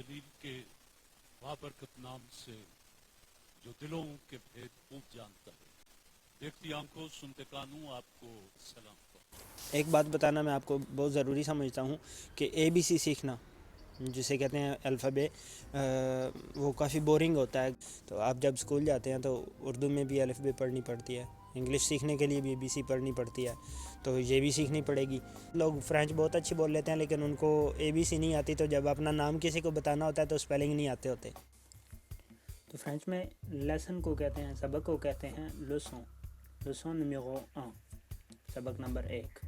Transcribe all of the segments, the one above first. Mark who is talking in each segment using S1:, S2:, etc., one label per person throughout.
S1: जलील के बाबरकत नाम से जो दिलों के भेद खूब जानता है। देखती आंखों सुनते कानों आपको सलाम।
S2: एक बात बताना मैं आपको बहुत ज़रूरी समझता हूँ कि ABC सीखना, जिसे कहते हैं अल्फ़ाबे, वो काफ़ी बोरिंग होता है। तो आप जब स्कूल जाते हैं तो उर्दू में भी अलिफ बे पढ़नी पड़ती है, इंग्लिश सीखने के लिए भी ABC पढ़नी पड़ती है, तो ये भी सीखनी पड़ेगी। लोग फ्रेंच बहुत अच्छी बोल लेते हैं लेकिन उनको ABC नहीं आती, तो जब अपना नाम किसी को बताना होता है तो स्पेलिंग नहीं आते होते। तो फ्रेंच में लेसन को कहते हैं, सबक को कहते हैं लेसन, लेसन numéro 1, सबक नंबर 1।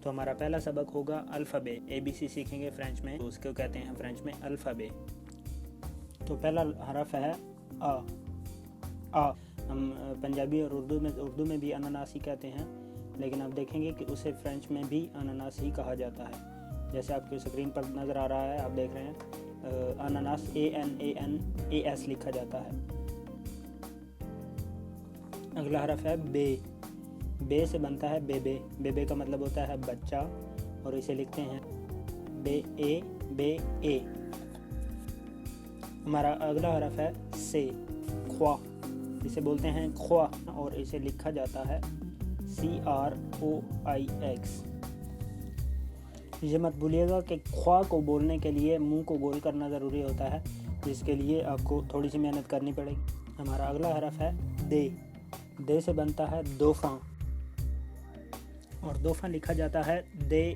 S2: तो हमारा पहला सबक होगा अल्फ़ाबे, ABC सीखेंगे फ्रेंच में, तो उसको कहते हैं फ्रेंच में अल्फ़ाबे। तो पहला हरफ है आ। हम पंजाबी और उर्दू में भी अनानास ही कहते हैं, लेकिन आप देखेंगे कि उसे फ्रेंच में भी अनानास ही कहा जाता है। जैसे आपकी स्क्रीन पर नज़र आ रहा है, आप देख रहे हैं अनानास ANANAS लिखा जाता है। अगला हरफ है बे। बे से बनता है बेबे। बेबे का मतलब होता है बच्चा, और इसे लिखते हैं बे ए। हमारा अगला हरफ है से, ख्वा। इसे बोलते हैं ख्वा, और इसे लिखा जाता है CROIX। ये मत भूलिएगा कि ख्वा को बोलने के लिए मुंह को गोल करना ज़रूरी होता है, जिसके लिए आपको थोड़ी सी मेहनत करनी पड़ेगी। हमारा अगला हरफ है दे। दे से बनता है दोफा, और दोफा लिखा जाता है DAUPHIN,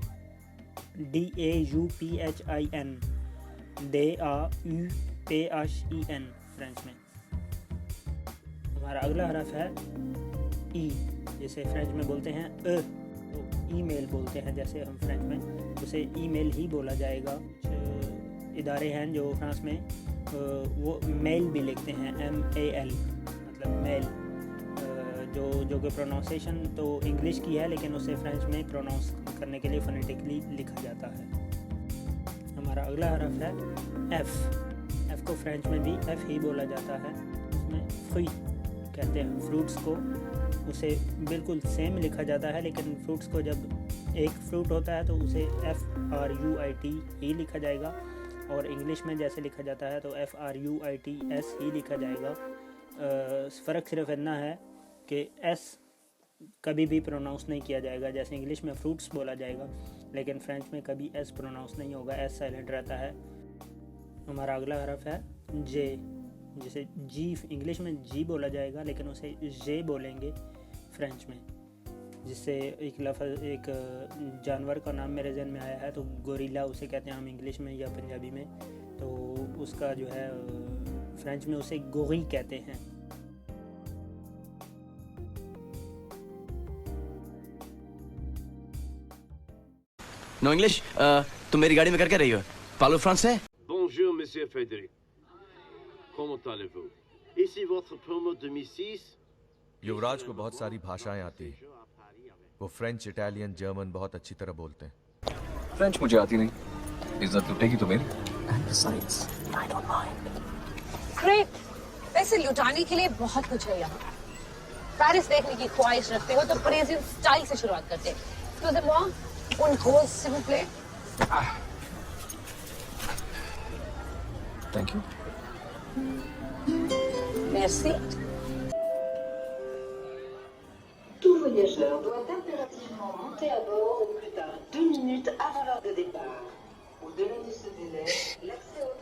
S2: DAUPHEN फ्रेंच में। हमारा अगला हरफ है ई, जिसे फ्रेंच में बोलते हैं तो ईमेल बोलते हैं, जैसे हम फ्रेंच में उसे ईमेल ही बोला जाएगा। इदारे हैं जो फ्रांस में वो मेल भी लिखते हैं, MAL, मतलब मेल, जो कि प्रोनाउंसिएशन तो इंग्लिश की है, लेकिन उसे फ्रेंच में प्रोनाउंस करने के लिए फोनेटिकली लिखा जाता है। हमारा अगला हरफ है F को फ्रेंच में भी F ही बोला जाता है। उसमें फ्रूट कहते हैं फ्रूट्स को, उसे बिल्कुल सेम लिखा जाता है, लेकिन फ्रूट्स को जब एक फ्रूट होता है तो उसे FRUIT ही लिखा जाएगा, और इंग्लिश में जैसे लिखा जाता है तो FRUITS ही लिखा जाएगा। फ़र्क सिर्फ इतना है कि S कभी भी प्रोनाउंस नहीं किया जाएगा। जैसे इंग्लिश में फ्रूट्स बोला जाएगा, लेकिन फ्रेंच में कभी S प्रोनाउंस नहीं होगा, S साइलेंट रहता है। हमारा अगला हरफ है जे, जिसे जी इंग्लिश में जी बोला जाएगा, लेकिन उसे जे बोलेंगे फ्रेंच में। जिससे एक जानवर का नाम मेरे जहन में आया है, तो गोरिल्ला उसे कहते हैं हम इंग्लिश में या पंजाबी में, तो उसका जो है फ्रेंच में उसे गोरी कहते हैं।
S3: No English. तुम मेरी गाड़ी में करके रही हो? पालो फ्रांस है?
S4: Bonjour, Monsieur Frédéric. Comment allez-vous? Ici votre promo 2006.
S5: युवराज को बहुत सारी भाषाएं आती हैं। वो फ्रेंच, इटालियन, जर्मन बहुत अच्छी तरह बोलते हैं।
S6: फ्रेंच मुझे आती नहीं, इज्जत लुटेगी तो मेरी।
S7: And besides, I don't mind. Great. पैसे लुटाने के लिए बहुत कुछ है यहाँ। पेरिस देखने की ख्वाहिश रखते हो तो पेरिसियन स्टाइल से शुरुआत करते हैं। Excusez-moi, une rose s'il vous plaît.
S6: Thank you.
S7: Merci.
S8: Tout voyageur doit impérativement monter à bord au plus tard 2 minutes avant l'heure de départ. Au-delà de ce délai, l'accès au